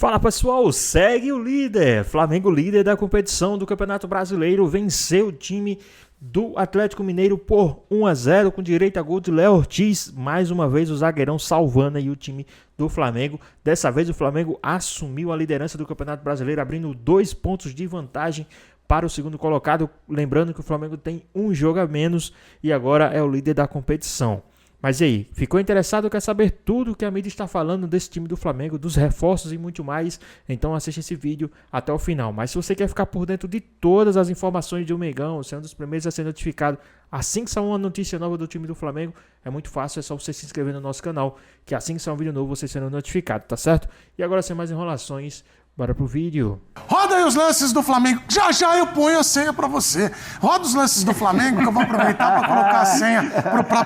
Fala pessoal, segue o líder. Flamengo, líder da competição do Campeonato Brasileiro, venceu o time do Atlético Mineiro por 1-0 com direito a gol de Léo Ortiz. Mais uma vez o zagueirão salvando aí o time do Flamengo. Dessa vez o Flamengo assumiu a liderança do Campeonato Brasileiro, abrindo 2 pontos de vantagem para o segundo colocado. Lembrando que o Flamengo tem um jogo a menos e agora é o líder da competição. Mas e aí, ficou interessado? Quer saber tudo o que a mídia está falando desse time do Flamengo, dos reforços e muito mais? Então assiste esse vídeo até o final. Mas se você quer ficar por dentro de todas as informações do Mengão, ser um dos primeiros a ser notificado assim que sair uma notícia nova do time do Flamengo, é muito fácil, é só você se inscrever no nosso canal, que assim que sair um vídeo novo você será notificado, tá certo? E agora sem mais enrolações, bora pro vídeo. Roda aí os lances do Flamengo. Já eu ponho a senha pra você. Roda os lances do Flamengo, que eu vou aproveitar pra colocar a senha.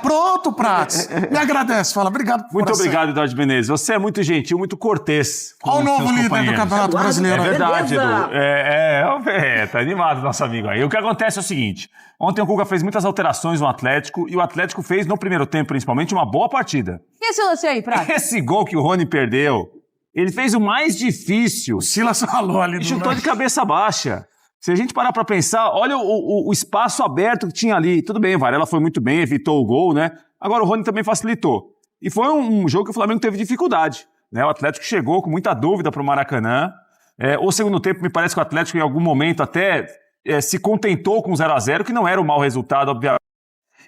Pronto, Prates. Me agradece, fala. Obrigado por Muito obrigado, Eduardo Menezes. Você é muito gentil, muito cortês. Olha o novo líder do Campeonato Brasileiro. É verdade, Edu. Tá animado nosso amigo aí. O que acontece é o seguinte. Ontem o Cuca fez muitas alterações no Atlético e o Atlético fez, no primeiro tempo principalmente, uma boa partida. E esse lance aí, Prates? Esse gol que o Rony perdeu, ele fez o mais difícil. O Silas falou ali. E chutou de cabeça baixa. Se a gente parar pra pensar, olha o espaço aberto que tinha ali. Tudo bem, Varela foi muito bem, evitou o gol, né? Agora o Rony também facilitou. E foi um jogo que o Flamengo teve dificuldade, né? O Atlético chegou com muita dúvida pro Maracanã. O segundo tempo, me parece que o Atlético em algum momento até se contentou com 0-0, que não era um mau resultado, obviamente.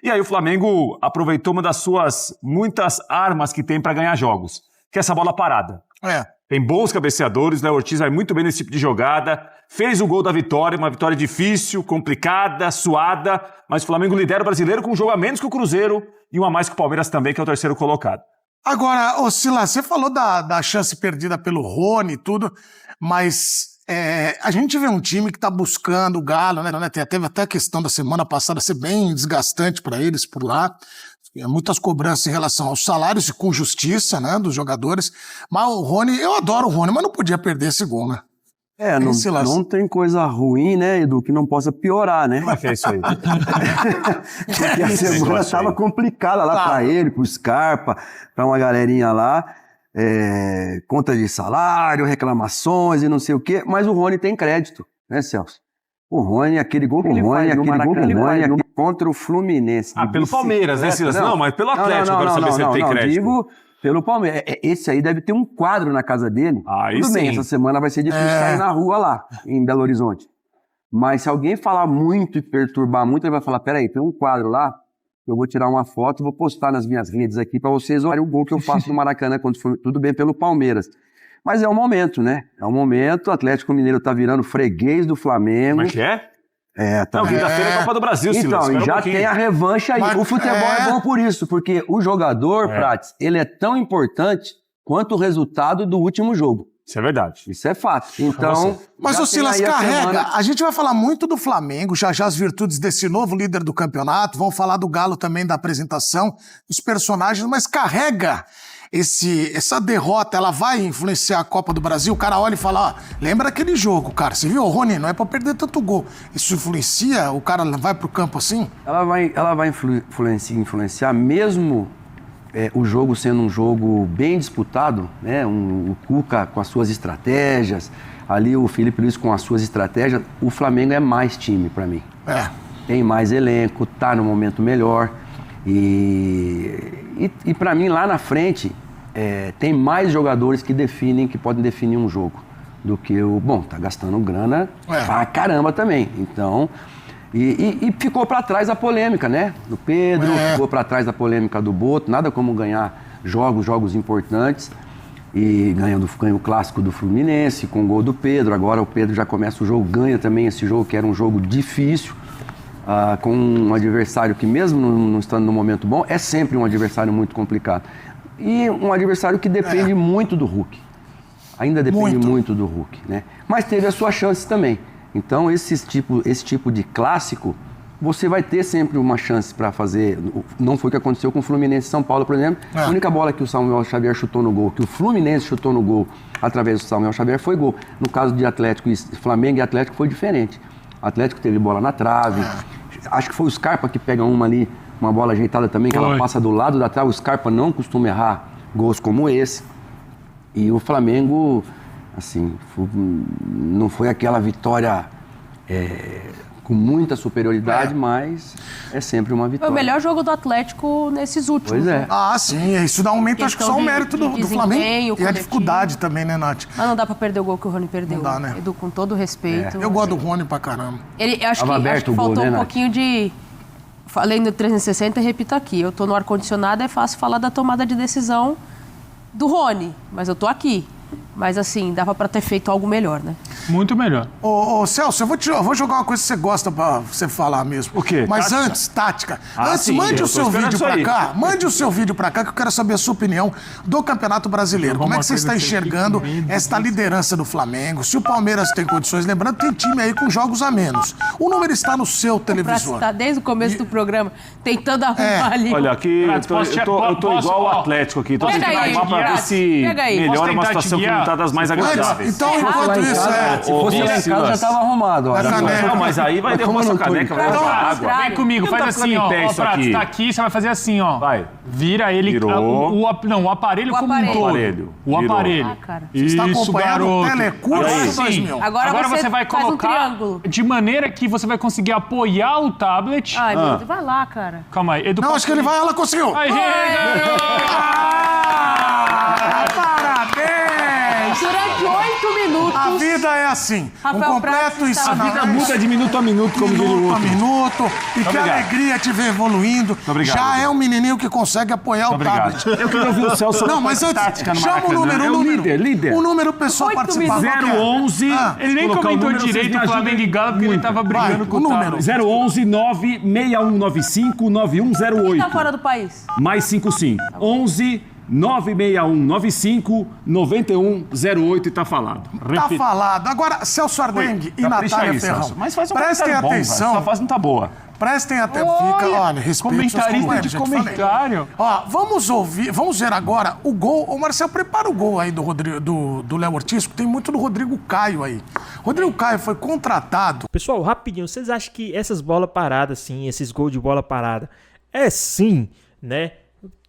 E aí o Flamengo aproveitou uma das suas muitas armas que tem pra ganhar jogos, que é essa bola parada. Tem bons cabeceadores, Léo Ortiz vai muito bem nesse tipo de jogada, fez o gol da vitória, uma vitória difícil, complicada, suada, mas o Flamengo lidera o Brasileiro com um jogo a menos que o Cruzeiro e um a mais que o Palmeiras também, que é o terceiro colocado. Agora, Silas, você falou da chance perdida pelo Rony e tudo, mas a gente vê um time que tá buscando o Galo, né? Teve até a questão da semana passada ser bem desgastante para eles por lá. Muitas cobranças em relação aos salários e com justiça, né, dos jogadores. Mas o Rony, eu adoro o Rony, mas não podia perder esse gol, né? Não tem coisa ruim, né, Edu, que não possa piorar, né? Como é que é isso aí? Porque a semana estava complicada lá pra ele, pro Scarpa, pra uma galerinha lá. Conta de salário, reclamações e não sei o quê. Mas o Rony tem crédito, né, Celso? O Rony, aquele gol que ele faz no Maracanã contra o Fluminense. Pelo Palmeiras, né, Silas? Não, mas pelo Atlético, eu quero saber se ele tem crédito. Digo pelo Palmeiras. Esse aí deve ter um quadro na casa dele. Tudo bem, essa semana vai ser difícil sair na rua lá, em Belo Horizonte. Mas se alguém falar muito e perturbar muito, ele vai falar, peraí, tem um quadro lá, eu vou tirar uma foto e vou postar nas minhas redes aqui para vocês olharem o gol que eu faço no Maracanã, quando for tudo bem pelo Palmeiras. Mas é um momento, né? É um momento, o Atlético Mineiro tá virando freguês do Flamengo. Como é que é? Tá. Não, quinta-feira é a Copa do Brasil, Silas. Então, já tem a revanche aí. O futebol é bom por isso, porque o jogador, Prates, ele é tão importante quanto o resultado do último jogo. Isso é verdade. Isso é fato. Então, mas o Silas carrega. A gente vai falar muito do Flamengo, já as virtudes desse novo líder do campeonato, vamos falar do Galo também, da apresentação, dos personagens, mas carrega essa derrota, ela vai influenciar a Copa do Brasil? O cara olha e fala, lembra aquele jogo, cara, você viu, Rony, não é pra perder tanto gol. Isso influencia? O cara vai pro campo assim? Ela vai influenciar mesmo o jogo sendo um jogo bem disputado, né? O Cuca com as suas estratégias, ali o Felipe Luiz com as suas estratégias. O Flamengo é mais time pra mim. Tem mais elenco, tá no momento melhor. E para mim, lá na frente, tem mais jogadores que podem definir um jogo do que tá gastando grana pra caramba também. Então, e ficou para trás a polêmica, né? Do Pedro, ficou para trás a polêmica do Boto, nada como ganhar jogos importantes. E ganha o clássico do Fluminense, com o gol do Pedro. Agora o Pedro já começa o jogo, ganha também esse jogo, que era um jogo difícil. Com um adversário que mesmo não estando no momento bom, é sempre um adversário muito complicado. E um adversário que depende muito do Hulk. Ainda depende muito do Hulk, né? Mas teve a sua chance também. Então esse tipo de clássico, você vai ter sempre uma chance para fazer. Não foi o que aconteceu com o Fluminense e São Paulo, por exemplo. A única bola que o Samuel Xavier chutou no gol, que o Fluminense chutou no gol através do Samuel Xavier, foi gol. No caso de Flamengo e Atlético foi diferente. O Atlético teve bola na trave. Acho que foi o Scarpa que pega uma bola ajeitada também, que ela passa do lado da trave. O Scarpa não costuma errar gols como esse. E o Flamengo Assim, não foi aquela vitória com muita superioridade, mas é sempre uma Foi vitória. o melhor jogo do Atlético nesses últimos. Pois é. né? Ah, sim, isso dá aumento, acho que só o mérito do desempenho Flamengo. E a coletivo. dificuldade também, né, Nath? Mas não dá pra perder o gol que o Rony perdeu. Não dá, né? Edu, com todo respeito. Eu gosto do Rony pra caramba. Eu acho Tava que aberto o gol, faltou né, um Nath? pouquinho de... Falei no 360 e repito aqui. Eu tô no ar-condicionado, é fácil falar da tomada de decisão do Rony. Mas eu tô aqui. Mas assim, dava pra ter feito algo melhor, né? Muito melhor. Ô, Celso, eu vou jogar uma coisa que você gosta pra você falar mesmo. O quê? Mas Tática? antes, tática. Ah, Antes, sim, mande eu o tô seu esperando vídeo isso pra aí. cá. Mande o seu vídeo pra cá que eu quero saber a sua opinião do Campeonato Brasileiro. Como é que você está enxergando esta liderança do Flamengo? Se o Palmeiras tem condições, lembrando, tem time aí com jogos a menos. O número está no seu Pra televisor. citar desde o começo do programa, tentando arrumar ali. Olha, aqui Gratz, eu tô posso- igual o ó, Atlético aqui. Tô posso tentando pegar aí, arrumar pra ver Gratz? se Pega aí. melhora Posso uma tentar situação te que não guiar? tá das mais agradáveis. Então, Errado. enquanto Lá em isso, casa, se fosse lá em casa, já estava arrumado. Ó. Na caneca. Não, mas aí vai Mas como derrubar eu sua não tô em caneca, vai casa? derrubar Então, água. Vem comigo, Não faz tá assim, ficando em ó. pé Ó, isso Prato, aqui. tá aqui, você vai fazer assim, ó. Vai. Vira ele. Virou. Não, o aparelho O como um aparelho. todo. Aparelho. O Virou. aparelho. Ah, cara. Você está Isso, acompanhando o garoto. Telecurso Agora 2000. Agora você vai faz um colocar triângulo. de maneira que você vai conseguir apoiar o tablet. Ai, meu Deus, vai lá, cara. Calma aí. Edu, Não, acho que ele vai, ela conseguiu. Aí, garoto! Parabéns! Durante 8 minutos. A vida é assim. Rafael um completo Prats está- A vida ensinamento. muda de minuto a minuto, como diria o Minuto a outro. minuto. E que obrigado. alegria te ver evoluindo. obrigado, Já Edu. é um menininho que consegue apoiar o Obrigado. tablet. Eu queria ouvir o Celso Não, mas antes, tática no chama o Maracanã. número, É o o número. líder. O número pessoal 8 participar. qual que é? 011. Ah, Ele nem Colocar o comentou número, vocês direito me o ajudam Flamengo e Galo porque ele muito. tava brigando Vai, com o o número. tablet. 011 96195 Quem 9108. tá fora do país? Mais 55. 11 96195 9108 e tá falado. Tá falado. Agora, Celso Ardengue e Capricha Natália aí, Ferrão. Celso. Mas faz um Prestem comentário bom, atenção. vai. Essa fase não tá boa. Prestem atenção. Fica, olha, respeito seus Comentarista companheiros, de gente, falei. comentário. Ó, vamos ver agora o gol. Ô, Marcelo, prepara o gol aí do Léo Ortiz, porque tem muito do Rodrigo Caio aí. Rodrigo Caio foi contratado. Pessoal, rapidinho, vocês acham que essas bolas paradas, assim, esses gols de bola parada, é sim, né,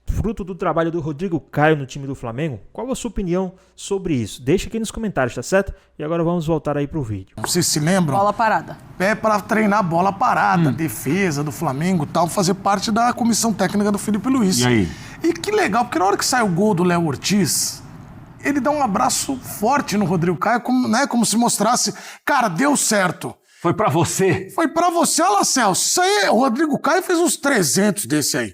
fruto do trabalho do Rodrigo Caio no time do Flamengo? Qual a sua opinião sobre isso? Deixa aqui nos comentários, tá certo? E agora vamos voltar aí pro vídeo. Vocês se lembram? Bola parada. É para treinar bola parada, defesa do Flamengo e tal, fazer parte da comissão técnica do Felipe Luiz. E aí? E que legal, porque na hora que sai o gol do Léo Ortiz, ele dá um abraço forte no Rodrigo Caio, como se mostrasse, cara, deu certo. Foi pra você. Foi pra você, olha lá, Celso. Isso aí, o Rodrigo Caio fez uns 300 desse aí.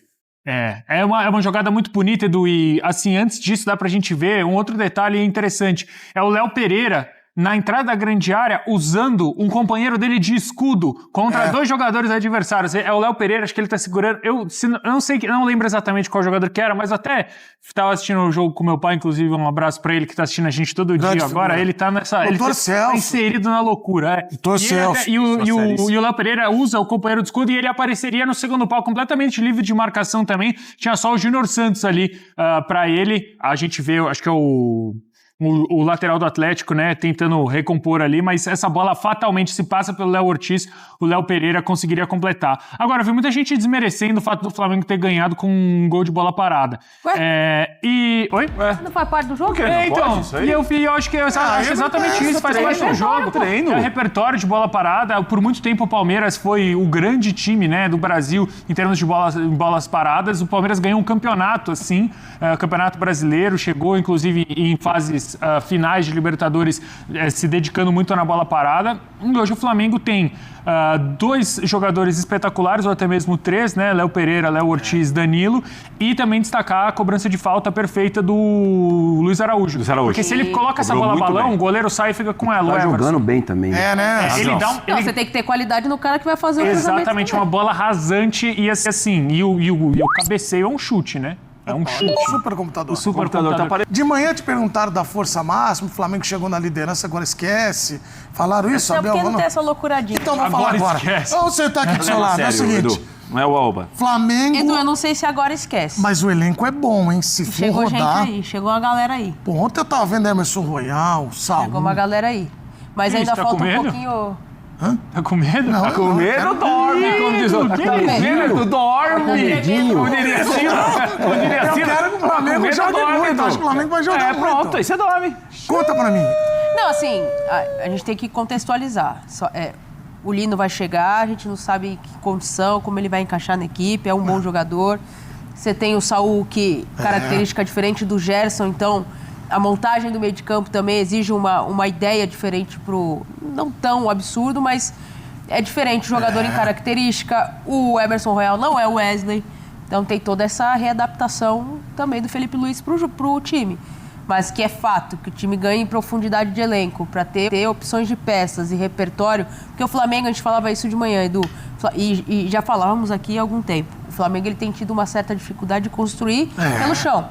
É uma jogada muito bonita, Edu, e assim, antes disso dá pra gente ver um outro detalhe interessante. É o Léo Pereira na entrada da grande área usando um companheiro dele de escudo contra dois jogadores adversários. É o Léo Pereira, acho que ele tá segurando... Eu não sei, não lembro exatamente qual jogador que era, mas até estava assistindo o jogo com meu pai, inclusive um abraço pra ele que tá assistindo a gente todo Grande dia agora. figura. Ele tá nessa... Doutor Ele tá Celso. inserido na loucura. Doutor Celso. E o Léo Pereira usa o companheiro de escudo e ele apareceria no segundo pau completamente livre de marcação também. Tinha só o Júnior Santos ali pra ele. A gente vê, acho que é o lateral do Atlético, né, tentando recompor ali, mas essa bola fatalmente se passa pelo Léo Ortiz, o Léo Pereira conseguiria completar. Agora, vi muita gente desmerecendo o fato do Flamengo ter ganhado com um gol de bola parada. Oi? Não faz parte do jogo? Então, isso aí? e eu acho que acho exatamente isso, faz parte do jogo. treino. É repertório de bola parada. Por muito tempo o Palmeiras foi o grande time, né, do Brasil em termos de bolas paradas. O Palmeiras ganhou um campeonato, assim, campeonato brasileiro, chegou inclusive em fases finais de Libertadores se dedicando muito na bola parada. E hoje o Flamengo tem dois jogadores espetaculares, ou até mesmo três, né? Léo Pereira, Léo Ortiz, Danilo, e também destacar a cobrança de falta perfeita do Luiz Araújo. Porque se ele coloca essa Cobrou bola muito balão, bem. o goleiro sai e fica com ela. Tá o Everson. jogando bem também. É, né? Ele dá Não, você tem que ter qualidade no cara que vai fazer o cruzamento. Exatamente, uma também. bola rasante e assim, e o cabeceio é um chute, né? É um chute. Supercomputador. O supercomputador tá aparecendo. De manhã te perguntaram da força máxima, o Flamengo chegou na liderança, agora esquece. Falaram isso, Não, Abel? porque não tem essa loucuradinha. Então vamos falar Agora agora. esquece. Vamos sentar aqui do seu lado. É o Sério, seguinte, Edu. Não é o Alba. Flamengo... Edu, eu não sei se agora esquece. Mas o elenco é bom, hein? Se for Chegou gente rodar... aí, chegou uma galera aí. Pô, ontem eu tava vendo Emerson Royal, Saúl... Chegou uma galera aí. Mas Ih, ainda tá falta com um medo? pouquinho... Tá com medo? Não, Com medo, dorme, como diz o outro. que Tá com isso? medo, dorme. Medinho. Como diria assim, como diria Eu assim. quero que o Flamengo jogue muito, acho que o Flamengo vai jogar muito. Pronto, aí você dorme. Conta pra mim. Não, assim, a gente tem que contextualizar. O Lino vai chegar, a gente não sabe que condição, como ele vai encaixar na equipe, é um bom jogador. Você tem o Saul, que característica diferente do Gerson, então a montagem do meio de campo também exige uma ideia diferente não tão absurdo, mas é diferente o jogador em característica. O Emerson Royal não é o Wesley, então tem toda essa readaptação também do Felipe Luiz pro time. Mas que é fato que o time ganha em profundidade de elenco para ter opções de peças e repertório, porque o Flamengo, a gente falava isso de manhã, Edu, e já falávamos aqui há algum tempo, o Flamengo ele tem tido uma certa dificuldade de construir pelo chão,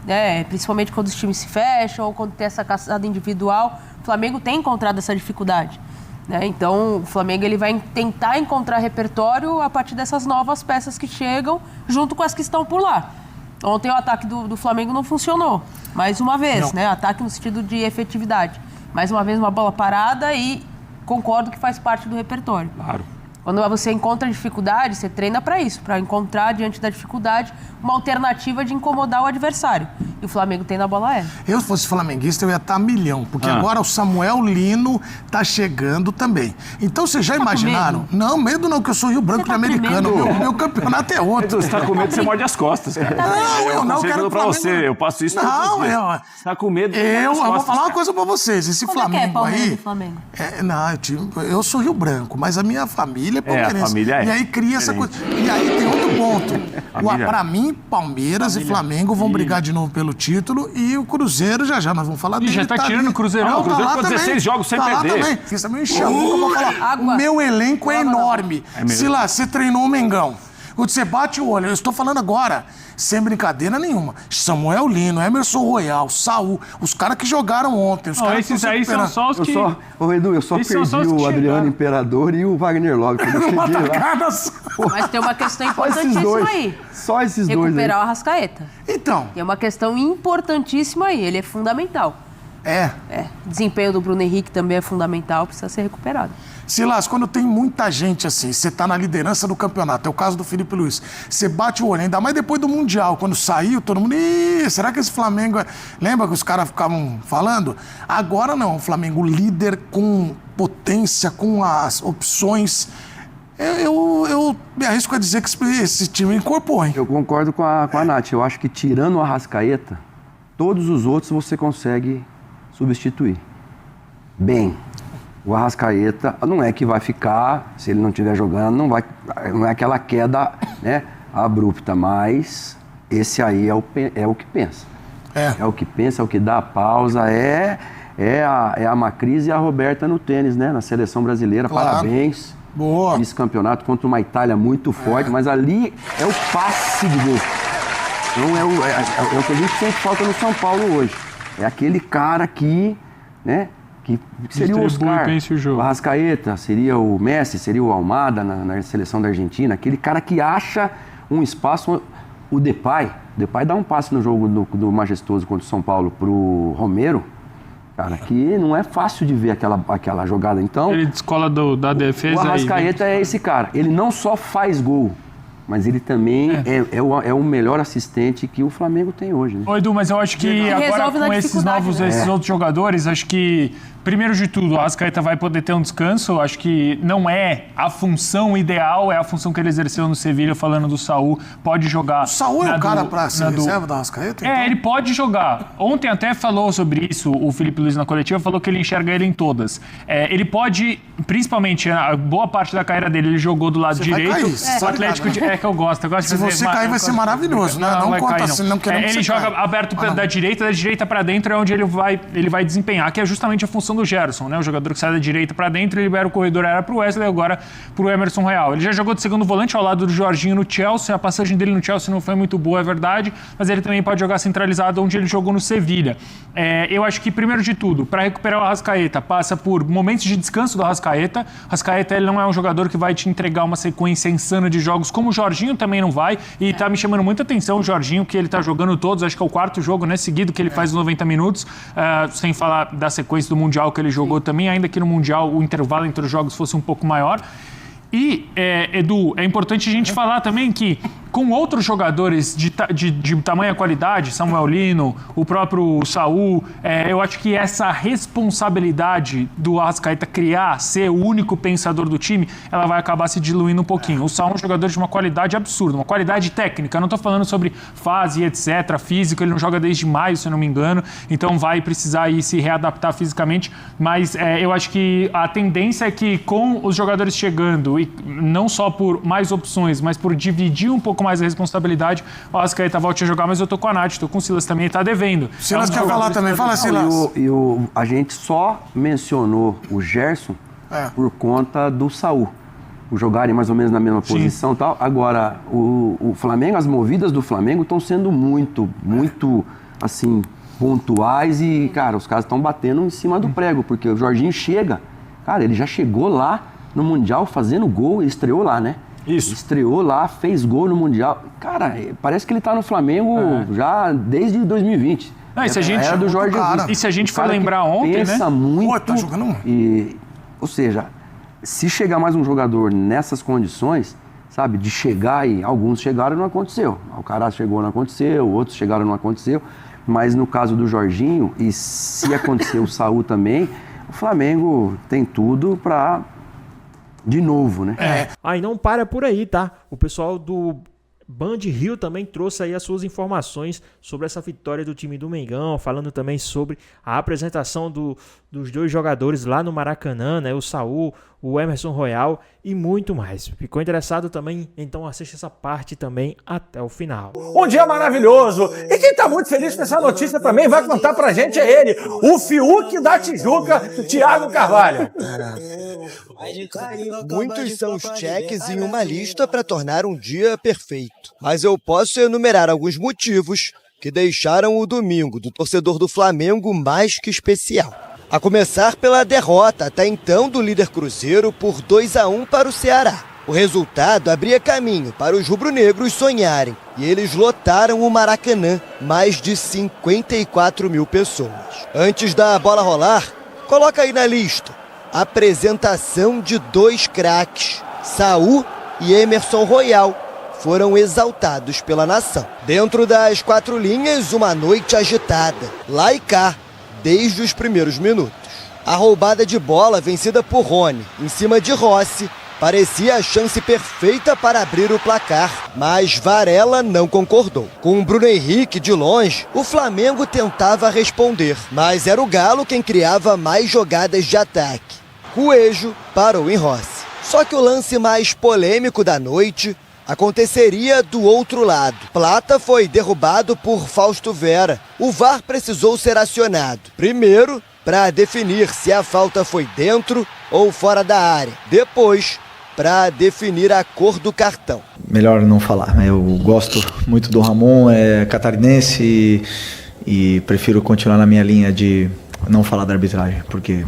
né? Principalmente quando os times se fecham ou quando tem essa caçada individual, o Flamengo tem encontrado essa dificuldade, né? Então o Flamengo ele vai tentar encontrar repertório a partir dessas novas peças que chegam junto com as que estão por lá. Ontem o ataque do Flamengo não funcionou, mais uma vez, né? Ataque no sentido de efetividade. Mais uma vez uma bola parada e concordo que faz parte do repertório. Claro. Quando você encontra dificuldade, você treina para isso, para encontrar diante da dificuldade uma alternativa de incomodar o adversário. E o Flamengo tem na bola aérea. Eu, se fosse flamenguista, eu ia estar a milhão, porque agora o Samuel Lino tá chegando também. Então, vocês já imaginaram? Medo? Não, medo não, que eu sou Rio Branco de americano. Meu campeonato é outro. Você tá com medo, você morde as costas, cara. Não, eu não quero pra você, eu passo isso todos os dias. Você tá com medo, eu vou falar uma coisa pra vocês. Esse Como Flamengo é Palmeiras aí... e Flamengo? Eu sou Rio Branco, mas a minha família é palmeirense. a família é. E aí cria essa coisa. E aí tem outro ponto. Pra mim, Palmeiras e Flamengo vão brigar de novo pelo título e o Cruzeiro, já nós vamos falar dele. Já tá tirando o Cruzeirão. O Cruzeiro ficou 16 jogos sem perder. Também. Fiz também um enxamuca pra falar. O meu elenco é enorme. Se lá, você treinou o Mengão. Quando você bate o olho, eu estou falando agora, sem brincadeira nenhuma. Samuel Lino, Emerson Royal, Saul, os caras que jogaram ontem. Os caras esses aí são só os que... Edu, eu só perdi o Adriano Imperador e o Wagner Love. Quando eu cheguei lá. Mas tem uma questão importantíssima aí. Só esses dois aí. Recuperar o Arrascaeta. Então. Tem uma questão importantíssima aí, ele é fundamental. Desempenho do Bruno Henrique também é fundamental, precisa ser recuperado. Silas, quando tem muita gente assim, você tá na liderança do campeonato, é o caso do Felipe Luiz, você bate o olho, ainda mais depois do Mundial, quando saiu, todo mundo, será que esse Flamengo... Lembra que os caras ficavam falando? Agora não, o Flamengo líder com potência, com as opções... Eu me arrisco a dizer que esse time incorporou, hein? Eu concordo com a Nath, eu acho que tirando o Arrascaeta, todos os outros você consegue substituir. Bem... O Arrascaeta não é que vai ficar, se ele não estiver jogando, não é aquela queda, né, abrupta, mas esse aí é o que pensa. É o que pensa, é o que dá a pausa, é a Macris e a Roberta no tênis, né, na seleção brasileira. Claro. Parabéns. Boa. Esse campeonato contra uma Itália muito forte, mas ali é o passe de gol. Então é o que a gente sente falta no São Paulo hoje. É aquele cara que, né, que seria o Oscar, o Arrascaeta, seria o Messi, seria o Almada na seleção da Argentina, aquele cara que acha um espaço, o Depay dá um passe no jogo do Majestoso contra o São Paulo pro Romero, cara, que não é fácil de ver aquela jogada, então... Ele descola da defesa. O Arrascaeta é esse cara, ele não só faz gol, mas ele também é o melhor assistente que o Flamengo tem hoje, né? Ô, Edu, mas eu acho que agora com esses outros jogadores, acho que, primeiro de tudo, o Arrascaeta vai poder ter um descanso. Acho que não é a função ideal, é a função que ele exerceu no Sevilha, falando do Saul. Pode jogar. O Saul é o cara pra ser reserva do Arrascaeta? Então? Ele pode jogar. Ontem até falou sobre isso, o Felipe Luiz na coletiva, falou que ele enxerga ele em todas. Ele pode, principalmente, a boa parte da carreira dele, ele jogou do lado direito. Vai cair, o Atlético que eu gosto. Eu gosto se de fazer você cair, vai ser maravilhoso, né? Não conta assim, não queremos ele joga aberto da direita para dentro, é onde ele vai desempenhar, que é justamente a função do Gerson, né? O jogador que sai da direita para dentro, ele libera o corredor, era pro Wesley, agora pro Emerson Royal. Ele já jogou de segundo volante ao lado do Jorginho no Chelsea, a passagem dele no Chelsea não foi muito boa, é verdade, mas ele também pode jogar centralizado, onde ele jogou no Sevilha. Eu acho que, primeiro de tudo, para recuperar o Arrascaeta, passa por momentos de descanso do Arrascaeta. O Arrascaeta, ele não é um jogador que vai te entregar uma sequência insana de jogos, como o Jorginho também não vai, e tá me chamando muita atenção o Jorginho, que ele tá jogando todos, acho que é o quarto jogo, né, seguido que ele faz 90 minutos, sem falar da sequência do Mundial que ele jogou também, ainda que no Mundial o intervalo entre os jogos fosse um pouco maior. E, Edu, é importante a gente falar também que com outros jogadores de tamanha qualidade, Samuel Lino, o próprio Saul, eu acho que essa responsabilidade do Arrascaeta criar, ser o único pensador do time, ela vai acabar se diluindo um pouquinho. O Saul é um jogador de uma qualidade absurda, uma qualidade técnica. Eu não estou falando sobre fase, etc., físico, ele não joga desde maio, se eu não me engano, então vai precisar aí se readaptar fisicamente, mas eu acho que a tendência é que com os jogadores chegando, e não só por mais opções, mas por dividir um pouco mais a responsabilidade, o Arrascaeta volte a jogar, mas eu tô com a Nath, tô com o Silas também, tá devendo. Silas quer falar também, fala Silas. A gente só mencionou o Gerson por conta do Saul. O jogarem mais ou menos na mesma posição e tal. Agora, o Flamengo, as movidas do Flamengo estão sendo muito, assim, pontuais e, cara, os caras estão batendo em cima do prego, porque o Jorginho chega, cara, ele já chegou lá no Mundial fazendo gol, ele estreou lá, né? Isso. Estreou lá, fez gol no Mundial. Cara, parece que ele tá no Flamengo já desde 2020. Não, e se a gente, era do Jorge Jesus. E se a gente for lembrar ontem, pensa né? muito. Pô, tá jogando Ou seja, se chegar mais um jogador nessas condições, sabe, de chegar e alguns chegaram e não aconteceu. O Alcaraz chegou e não aconteceu, outros chegaram e não aconteceu. Mas no caso do Jorginho, e se acontecer o Saul também, o Flamengo tem tudo pra... de novo, né? E não para por aí, tá? O pessoal do Band Rio também trouxe aí as suas informações sobre essa vitória do time do Mengão, falando também sobre a apresentação dos dois jogadores lá no Maracanã, né? O Saul, o Emerson Royal e muito mais. Ficou interessado também? Então assista essa parte também até o final. Um dia maravilhoso. E quem tá muito feliz com essa notícia também vai contar pra gente é ele, o Fiuk da Tijuca, Thiago Carvalho. Muitos são os cheques em uma lista para tornar um dia perfeito. Mas eu posso enumerar alguns motivos que deixaram o domingo do torcedor do Flamengo mais que especial. A começar pela derrota até então do líder Cruzeiro por 2-1 para o Ceará. O resultado abria caminho para os rubro-negros sonharem e eles lotaram o Maracanã, mais de 54 mil pessoas. Antes da bola rolar, coloca aí na lista a apresentação de dois craques, Saul e Emerson Royal, foram exaltados pela nação. Dentro das quatro linhas, uma noite agitada, lá e cá, desde os primeiros minutos. A roubada de bola vencida por Rony, em cima de Rossi, parecia a chance perfeita para abrir o placar, mas Varela não concordou. Com Bruno Henrique de longe, o Flamengo tentava responder, mas era o Galo quem criava mais jogadas de ataque. Cuejo parou em Rossi. Só que o lance mais polêmico da noite aconteceria do outro lado. Plata foi derrubado por Fausto Vera. O VAR precisou ser acionado. Primeiro, para definir se a falta foi dentro ou fora da área. Depois, para definir a cor do cartão. Melhor não falar. Eu gosto muito do Ramon, é catarinense e prefiro continuar na minha linha de não falar da arbitragem, porque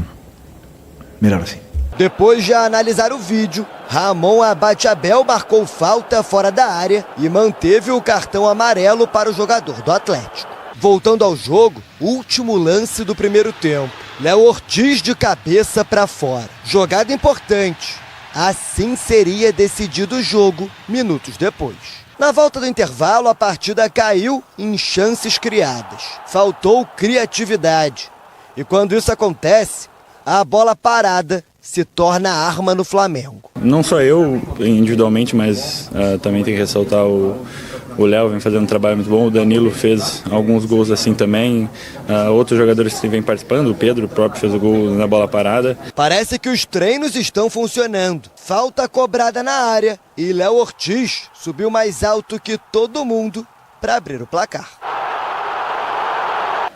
melhor assim. Depois de analisar o vídeo, Ramon Abateabel marcou falta fora da área e manteve o cartão amarelo para o jogador do Atlético. Voltando ao jogo, último lance do primeiro tempo. Léo Ortiz de cabeça para fora. Jogada importante. Assim seria decidido o jogo minutos depois. Na volta do intervalo, a partida caiu em chances criadas. Faltou criatividade. E quando isso acontece, a bola parada se torna arma no Flamengo. Não só eu individualmente, mas também tem que ressaltar o Léo, vem fazendo um trabalho muito bom, o Danilo fez alguns gols assim também, outros jogadores que vêm participando, o Pedro próprio fez o gol na bola parada. Parece que os treinos estão funcionando. Falta cobrada na área e Léo Ortiz subiu mais alto que todo mundo para abrir o placar.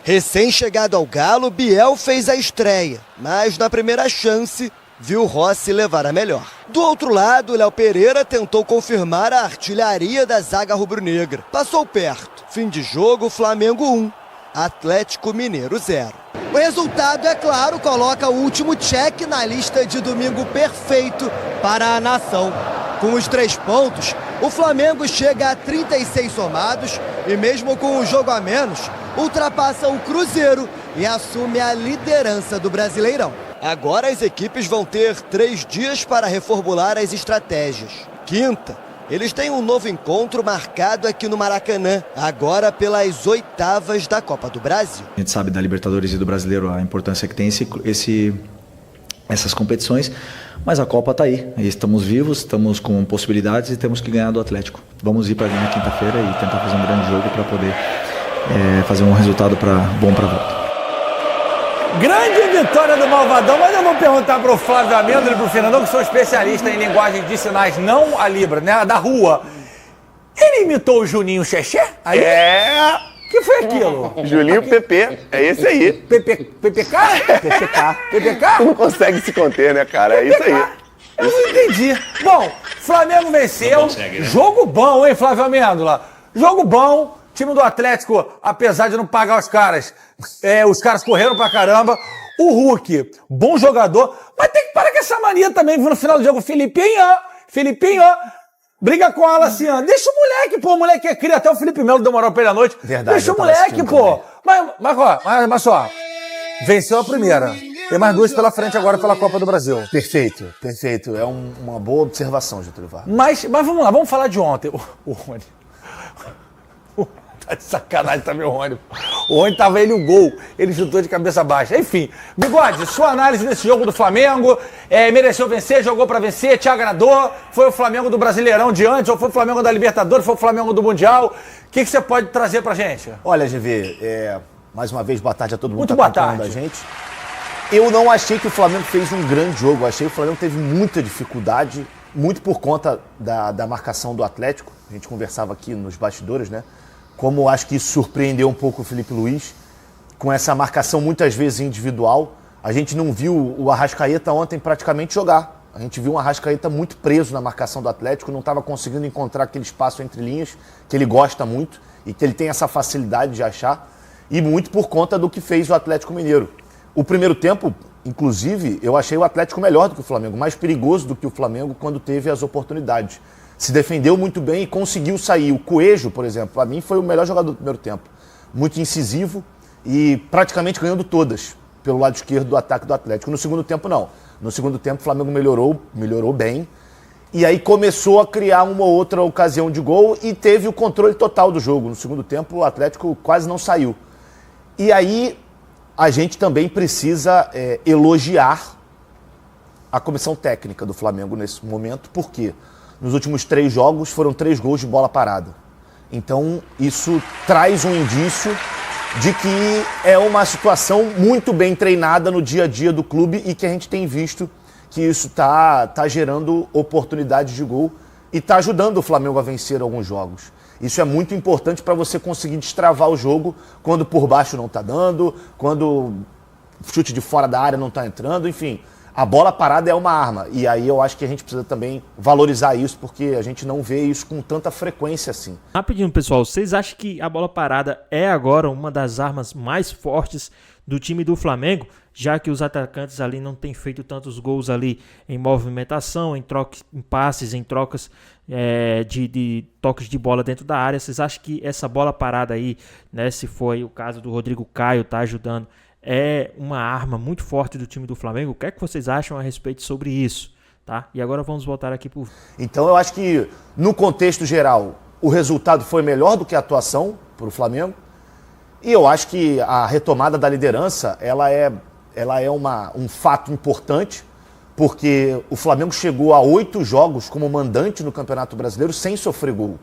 Recém-chegado ao Galo, Biel fez a estreia, mas na primeira chance viu Rossi levar a melhor. Do outro lado, Léo Pereira tentou confirmar a artilharia da zaga rubro-negra. Passou perto. Fim de jogo, Flamengo 1, Atlético Mineiro 0. O resultado, é claro, coloca o último check na lista de domingo perfeito para a nação. Com os 3 pontos, o Flamengo chega a 36 somados e mesmo com o jogo a menos, ultrapassa o Cruzeiro e assume a liderança do Brasileirão. Agora as equipes vão ter 3 dias para reformular as estratégias. Quinta, Eles têm um novo encontro marcado aqui no Maracanã, agora pelas oitavas da Copa do Brasil. A gente sabe da Libertadores e do Brasileiro a importância que tem essas competições, mas a Copa está aí. Estamos vivos, estamos com possibilidades e temos que ganhar do Atlético. Vamos ir para na quinta-feira e tentar fazer um grande jogo para poder fazer um resultado bom para a volta. Grande vitória do Malvadão, mas eu vou perguntar para o Flávio Amêndola e para o Fernandão, que são especialistas em linguagem de sinais, não a Libra, né? A da rua. Ele imitou o Juninho Xexé? Aí? O que foi aquilo? Julinho PP, é esse aí. PPK? PPK? Não consegue se conter, né, cara? É isso aí. Eu não entendi. Bom, Flamengo venceu. Jogo bom, hein, Flávio Amêndola? Jogo bom. Time do Atlético, apesar de não pagar os caras correram pra caramba. O Hulk, bom jogador, mas tem que parar com essa mania também. No final do jogo, Filipinho, briga com ela assim, ó. Deixa o moleque, pô, o moleque é cria. Até o Felipe Melo demorou pra ele à noite. Verdade. Deixa o moleque, pô. Mas só, venceu a primeira. Tem mais duas pela frente agora pela Copa do Brasil. Perfeito. É uma boa observação, Getúlio Vargas. Mas vamos lá, vamos falar de ontem. O Rony. Tá de sacanagem também o Rony. O Rony tava ele o gol. Ele chutou de cabeça baixa. Enfim, Bigode, sua análise desse jogo do Flamengo. Mereceu vencer, jogou pra vencer, te agradou? Foi o Flamengo do Brasileirão de antes? Ou foi o Flamengo da Libertadores? Foi o Flamengo do Mundial? O que você pode trazer pra gente? Olha, GV, mais uma vez, boa tarde a todo mundo. Muito boa tarde. Da gente. Eu não achei que o Flamengo fez um grande jogo. Eu achei que o Flamengo teve muita dificuldade, muito por conta da marcação do Atlético. A gente conversava aqui nos bastidores, né? Como acho que isso surpreendeu um pouco o Felipe Luiz, com essa marcação muitas vezes individual. A gente não viu o Arrascaeta ontem praticamente jogar. A gente viu um Arrascaeta muito preso na marcação do Atlético, não estava conseguindo encontrar aquele espaço entre linhas, que ele gosta muito e que ele tem essa facilidade de achar, e muito por conta do que fez o Atlético Mineiro. O primeiro tempo, inclusive, eu achei o Atlético melhor do que o Flamengo, mais perigoso do que o Flamengo quando teve as oportunidades. Se defendeu muito bem e conseguiu sair. O Coelho, por exemplo, para mim foi o melhor jogador do primeiro tempo. Muito incisivo e praticamente ganhando todas pelo lado esquerdo do ataque do Atlético. No segundo tempo, não. No segundo tempo, o Flamengo melhorou bem. E aí começou a criar uma ou outra ocasião de gol e teve o controle total do jogo. No segundo tempo, o Atlético quase não saiu. E aí a gente também precisa elogiar a comissão técnica do Flamengo nesse momento. Por quê? Nos últimos 3 jogos foram 3 gols de bola parada. Então isso traz um indício de que é uma situação muito bem treinada no dia a dia do clube e que a gente tem visto que isso tá gerando oportunidades de gol e está ajudando o Flamengo a vencer alguns jogos. Isso é muito importante para você conseguir destravar o jogo quando por baixo não está dando, quando o chute de fora da área não está entrando, enfim. A bola parada é uma arma, e aí eu acho que a gente precisa também valorizar isso, porque a gente não vê isso com tanta frequência assim. Rapidinho, pessoal, vocês acham que a bola parada é agora uma das armas mais fortes do time do Flamengo, já que os atacantes ali não têm feito tantos gols ali em movimentação, em passes, em trocas de toques de bola dentro da área? Vocês acham que essa bola parada aí, né, se foi o caso do Rodrigo Caio, tá ajudando, é uma arma muito forte do time do Flamengo? O que é que vocês acham a respeito sobre isso? Tá? E agora vamos voltar aqui pro... Então eu acho que, no contexto geral, o resultado foi melhor do que a atuação para o Flamengo. E eu acho que a retomada da liderança, ela é um fato importante, porque o Flamengo chegou a 8 jogos como mandante no Campeonato Brasileiro sem sofrer gol.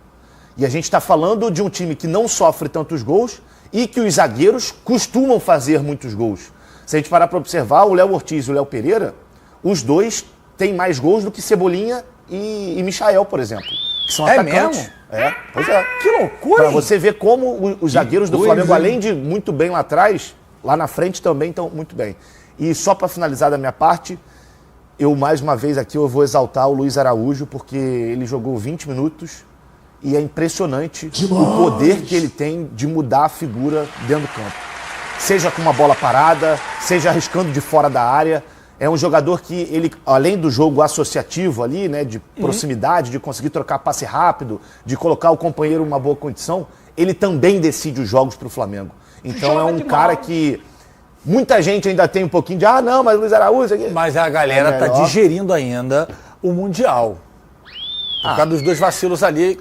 E a gente está falando de um time que não sofre tantos gols e que os zagueiros costumam fazer muitos gols. Se a gente parar para observar, o Léo Ortiz e o Léo Pereira, os dois têm mais gols do que Cebolinha e Michael, por exemplo, que são atacantes. Mesmo? Pois é. Que loucura! Para você ver como os zagueiros do Flamengo, além de muito bem lá atrás, lá na frente também estão muito bem. E só para finalizar da minha parte, eu mais uma vez aqui eu vou exaltar o Luiz Araújo, porque ele jogou 20 minutos e é impressionante o poder que ele tem de mudar a figura dentro do campo. Seja com uma bola parada, seja arriscando de fora da área. É um jogador que, ele, além do jogo associativo ali, né, de proximidade, de conseguir trocar passe rápido, de colocar o companheiro em uma boa condição, ele também decide os jogos para o Flamengo. Então é um cara que muita gente ainda tem um pouquinho de, mas Luiz Araújo... Mas a galera tá digerindo ainda o Mundial. Por causa dos 2 vacilos ali,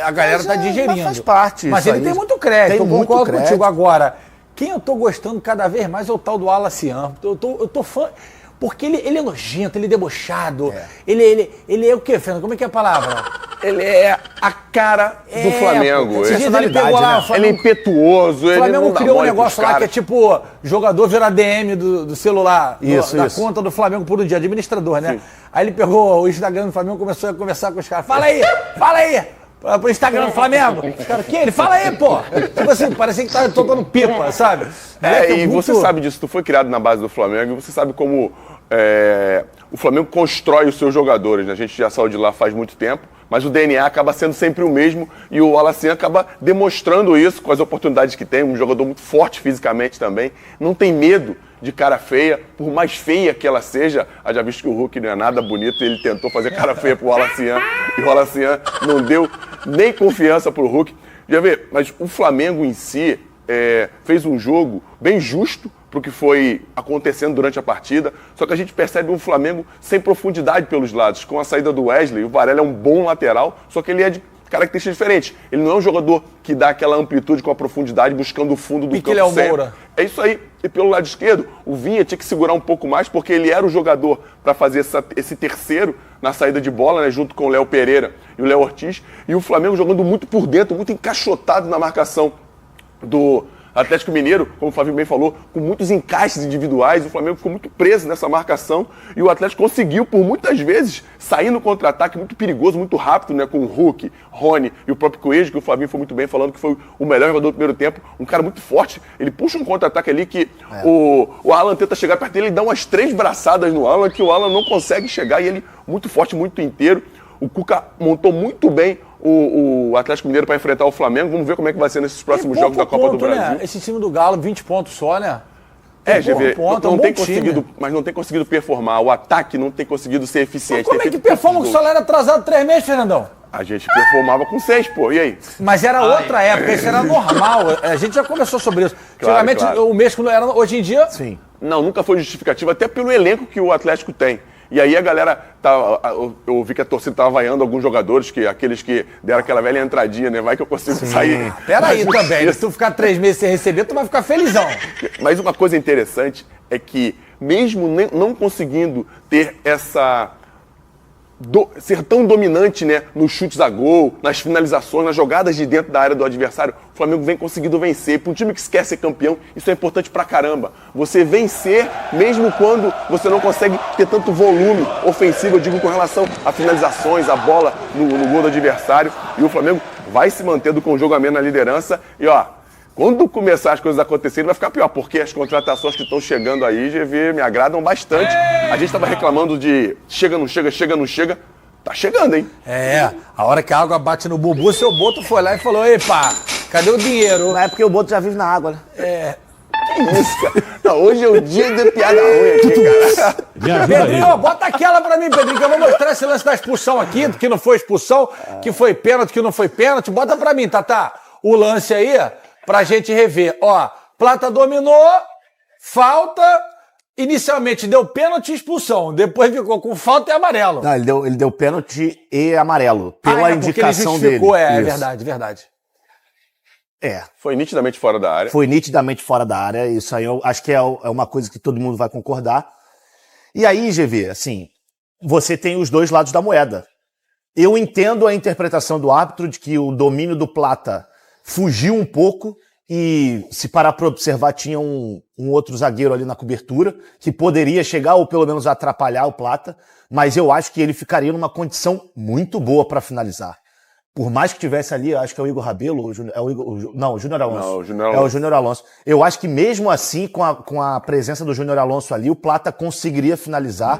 a galera tá digerindo. Mas faz parte. Mas ele tem muito crédito, eu concordo contigo. Agora, quem eu tô gostando cada vez mais é o tal do Alacian. Eu tô fã. Porque ele é nojento, ele é debochado. Ele é o quê, Fernando? Como é que é a palavra? Ele é a cara do Flamengo. Ele pegou lá, ele é impetuoso. O Flamengo criou um negócio lá que é tipo jogador vira DM do celular, da conta do Flamengo por um dia, administrador, né? Sim. Aí ele pegou o Instagram do Flamengo e começou a conversar com os caras. Fala aí! Pro Instagram do Flamengo. Os caras, que? Ele fala aí, pô! Tipo assim, parecia que tá tocando pipa, sabe? E você sabe disso, tu foi criado na base do Flamengo e você sabe como o Flamengo constrói os seus jogadores, né? A gente já saiu de lá faz muito tempo, mas o DNA acaba sendo sempre o mesmo e o Alacian acaba demonstrando isso com as oportunidades que tem, um jogador muito forte fisicamente também, não tem medo de cara feia, por mais feia que ela seja, já visto que o Hulk não é nada bonito, ele tentou fazer cara feia pro Alacian e o Alacian não deu nem confiança pro Hulk. Já vê, mas o Flamengo em si fez um jogo bem justo pro que foi acontecendo durante a partida, só que a gente percebe um Flamengo sem profundidade pelos lados. Com a saída do Wesley, o Varela é um bom lateral, só que ele é de características diferentes. Ele não é um jogador que dá aquela amplitude com a profundidade, buscando o fundo do campo ele é o sempre. Moura. É isso aí. E pelo lado esquerdo, o Vinha tinha que segurar um pouco mais, porque ele era o jogador para fazer esse terceiro na saída de bola, né, junto com o Léo Pereira e o Léo Ortiz. E o Flamengo jogando muito por dentro, muito encaixotado na marcação do Atlético Mineiro, como o Fabinho bem falou, com muitos encaixes individuais, o Flamengo ficou muito preso nessa marcação e o Atlético conseguiu, por muitas vezes, sair no contra-ataque muito perigoso, muito rápido, né, com o Hulk, Rony e o próprio Coelho, que o Fabinho foi muito bem falando que foi o melhor jogador do primeiro tempo, um cara muito forte, ele puxa um contra-ataque ali que o Alan tenta chegar perto dele, ele dá umas 3 braçadas no Alan, que o Alan não consegue chegar e ele muito forte, muito inteiro. O Cuca montou muito bem o Atlético Mineiro para enfrentar o Flamengo. Vamos ver como é que vai ser nesses próximos jogos da Copa do Brasil. Né? Esse time do Galo, 20 pontos só, né? GV, não tem conseguido, mas não tem conseguido performar. O ataque não tem conseguido ser eficiente. Mas como é que performa com o salário atrasado 3 meses, Fernandão? A gente performava com 6, pô. E aí? Mas era outra época, isso era normal. A gente já conversou sobre isso. Claro, antigamente, o mês que não era, hoje em dia... Sim. Não, nunca foi justificativo, até pelo elenco que o Atlético tem. E aí a galera, eu vi que a torcida estava vaiando alguns jogadores, aqueles que deram aquela velha entradinha, né? Vai que eu consigo sair. Peraí também, se tu ficar 3 meses sem receber, tu vai ficar felizão. Mas uma coisa interessante é que, mesmo não conseguindo ter ser tão dominante, né, nos chutes a gol, nas finalizações, nas jogadas de dentro da área do adversário, o Flamengo vem conseguindo vencer. Para um time que quer ser campeão, isso é importante pra caramba. Você vencer, mesmo quando você não consegue ter tanto volume ofensivo, eu digo com relação a finalizações, a bola no gol do adversário. E o Flamengo vai se mantendo com o jogo a menos na liderança. E quando começar as coisas a acontecerem, vai ficar pior, porque as contratações que estão chegando aí, GV, me agradam bastante. A gente estava reclamando de chega, não chega. Tá chegando, hein? A hora que a água bate no bumbum, seu Boto foi lá e falou, epa, cadê o dinheiro? Não é porque o Boto já vive na água, né? Que isso, cara? Não, hoje é o dia de piada ruim aqui, cara. Pedrinho, bota aquela pra mim, Pedrinho, que eu vou mostrar esse lance da expulsão aqui, que não foi expulsão, que foi pênalti, que não foi pênalti. Bota pra mim, Tatá, o lance aí, pra gente rever. Plata dominou, falta, inicialmente deu pênalti e expulsão, depois ficou com falta e amarelo. Não, ele deu pênalti e amarelo, pela indicação dele. É verdade. Foi nitidamente fora da área. Foi nitidamente fora da área, isso aí eu acho que é uma coisa que todo mundo vai concordar. E aí, GV, assim, você tem os dois lados da moeda. Eu entendo a interpretação do árbitro de que o domínio do Plata fugiu um pouco e, se parar para observar, tinha um outro zagueiro ali na cobertura que poderia chegar ou pelo menos atrapalhar o Plata, mas eu acho que ele ficaria numa condição muito boa para finalizar. Por mais que tivesse ali, acho que é o Igor Rabelo, o Júnior Alonso. Não, o Júnior Alonso. É o Júnior Alonso. Eu acho que mesmo assim, com a presença do Júnior Alonso ali, o Plata conseguiria finalizar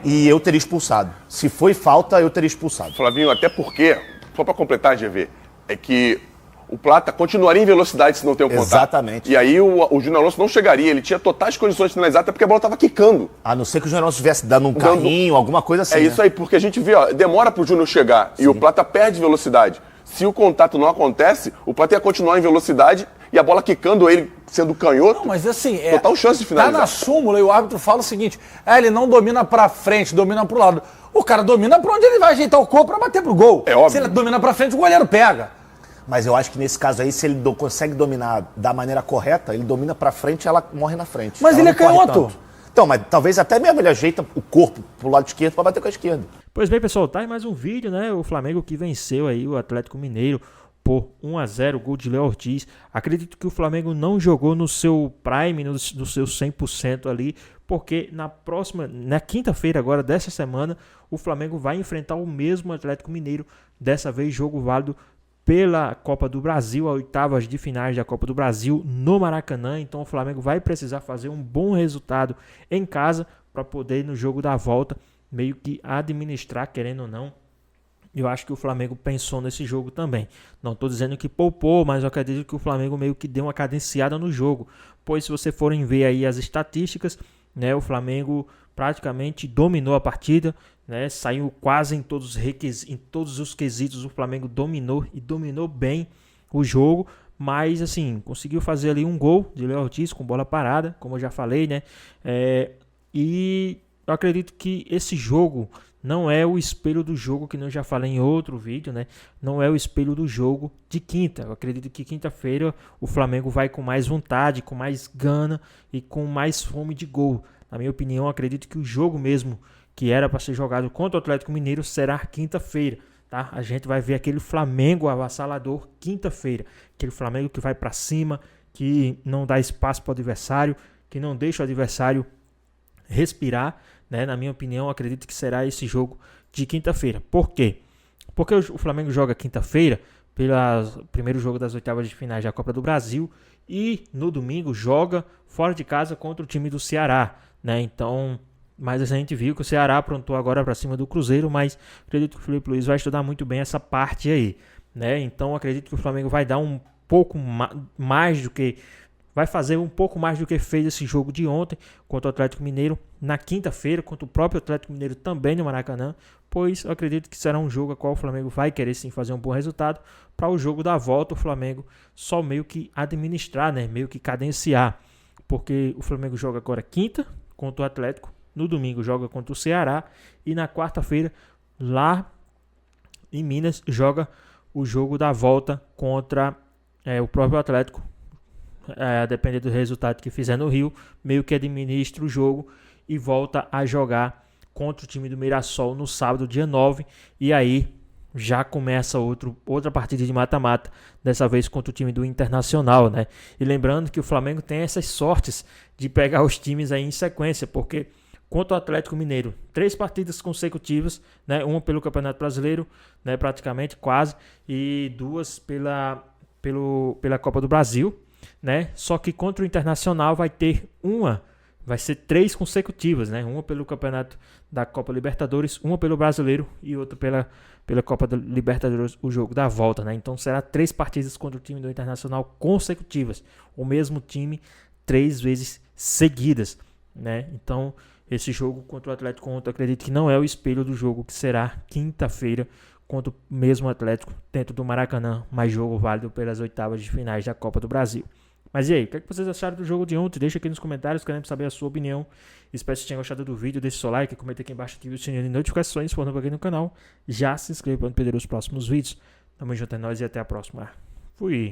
e eu teria expulsado. Se foi falta, eu teria expulsado. Flavinho, até porque, só para completar, GV, é que o Plata continuaria em velocidade se não tem um contato. Exatamente. E aí o Júnior Alonso não chegaria, ele tinha totais condições de finalizar, até porque a bola estava quicando. A não ser que o Júnior Alonso estivesse dando um carrinho, alguma coisa assim. É isso aí, porque a gente vê, demora pro Júnior chegar e o Plata perde velocidade. Se o contato não acontece, o Plata ia continuar em velocidade e a bola quicando, ele sendo canhoto. Não, mas assim, total chance de finalizar. Tá na súmula e o árbitro fala o seguinte: ele não domina pra frente, domina pro lado. O cara domina pra onde ele vai ajeitar o corpo pra bater pro gol. É óbvio. Se ele domina pra frente, o goleiro pega. Mas eu acho que nesse caso aí, se ele consegue dominar da maneira correta, ele domina pra frente e ela morre na frente. Mas ela ele é não corre canhoto. tanto. Então, mas talvez até mesmo ele ajeita o corpo pro lado esquerdo pra bater com a esquerda. Pois bem, pessoal, tá aí mais um vídeo, né? O Flamengo que venceu aí o Atlético Mineiro por 1-0, gol de Léo Ortiz. Acredito que o Flamengo não jogou no seu prime, no seu 100% ali, porque na quinta-feira agora dessa semana, o Flamengo vai enfrentar o mesmo Atlético Mineiro, dessa vez jogo válido pela Copa do Brasil, a oitavas de finais da Copa do Brasil no Maracanã. Então o Flamengo vai precisar fazer um bom resultado em casa para poder no jogo da volta meio que administrar, querendo ou não. Eu acho que o Flamengo pensou nesse jogo também. Não estou dizendo que poupou, mas eu acredito que o Flamengo meio que deu uma cadenciada no jogo. Pois se vocês forem ver aí as estatísticas, né, o Flamengo praticamente dominou a partida, né, saiu quase em todos os quesitos. O Flamengo dominou e dominou bem o jogo. Mas assim, conseguiu fazer ali um gol de Léo Ortiz com bola parada, como eu já falei, né? E eu acredito que esse jogo não é o espelho do jogo, que eu já falei em outro vídeo, né? Não é o espelho do jogo de quinta. Eu acredito que quinta-feira o Flamengo vai com mais vontade, com mais gana e com mais fome de gol. Na minha opinião, eu acredito que o jogo mesmo que era para ser jogado contra o Atlético Mineiro será quinta-feira, tá? A gente vai ver aquele Flamengo avassalador quinta-feira. Aquele Flamengo que vai para cima, que não dá espaço para o adversário, que não deixa o adversário respirar, né? Na minha opinião, acredito que será esse jogo de quinta-feira. Por quê? Porque o Flamengo joga quinta-feira pelo primeiro jogo das oitavas de finais da Copa do Brasil e no domingo joga fora de casa contra o time do Ceará, né? Então, mas a gente viu que o Ceará aprontou agora para cima do Cruzeiro, mas acredito que o Felipe Luiz vai estudar muito bem essa parte aí, né? Então, acredito que o Flamengo vai dar um pouco mais do que vai fazer um pouco mais do que fez esse jogo de ontem contra o Atlético Mineiro na quinta-feira, contra o próprio Atlético Mineiro também no Maracanã, pois eu acredito que será um jogo a qual o Flamengo vai querer sim fazer um bom resultado. Para o jogo da volta, o Flamengo só meio que administrar, né? Meio que cadenciar, porque o Flamengo joga agora quinta contra o Atlético, no domingo joga contra o Ceará e na quarta-feira lá em Minas joga o jogo da volta contra o próprio Atlético. A depender do resultado que fizer no Rio, meio que administra o jogo e volta a jogar contra o time do Mirassol no sábado, dia 9, e aí já começa outra partida de mata-mata, dessa vez contra o time do Internacional, né? E lembrando que o Flamengo tem essas sortes de pegar os times aí em sequência, porque contra o Atlético Mineiro, 3 partidas consecutivas, né? Uma pelo Campeonato Brasileiro, né? Praticamente quase, e 2 pela Copa do Brasil, né? Só que contra o Internacional vai ser 3 consecutivas, né? Uma pelo Campeonato da Copa Libertadores, uma pelo Brasileiro e outra pela Copa da Libertadores, o jogo da volta, né? Então será 3 partidas contra o time do Internacional consecutivas, o mesmo time 3 vezes seguidas, né? Então esse jogo contra o Atlético ontem, eu acredito que não é o espelho do jogo que será quinta-feira contra o mesmo Atlético dentro do Maracanã, mais jogo válido pelas oitavas de finais da Copa do Brasil. Mas e aí, o que vocês acharam do jogo de ontem? Deixa aqui nos comentários, queremos saber a sua opinião. Espero que vocês tenham gostado do vídeo, deixe seu like, comenta aqui embaixo, ative o sininho de notificações, se for novo aqui no canal. Já se inscreva para não perder os próximos vídeos. Tamo junto, é nóis e até a próxima. Fui!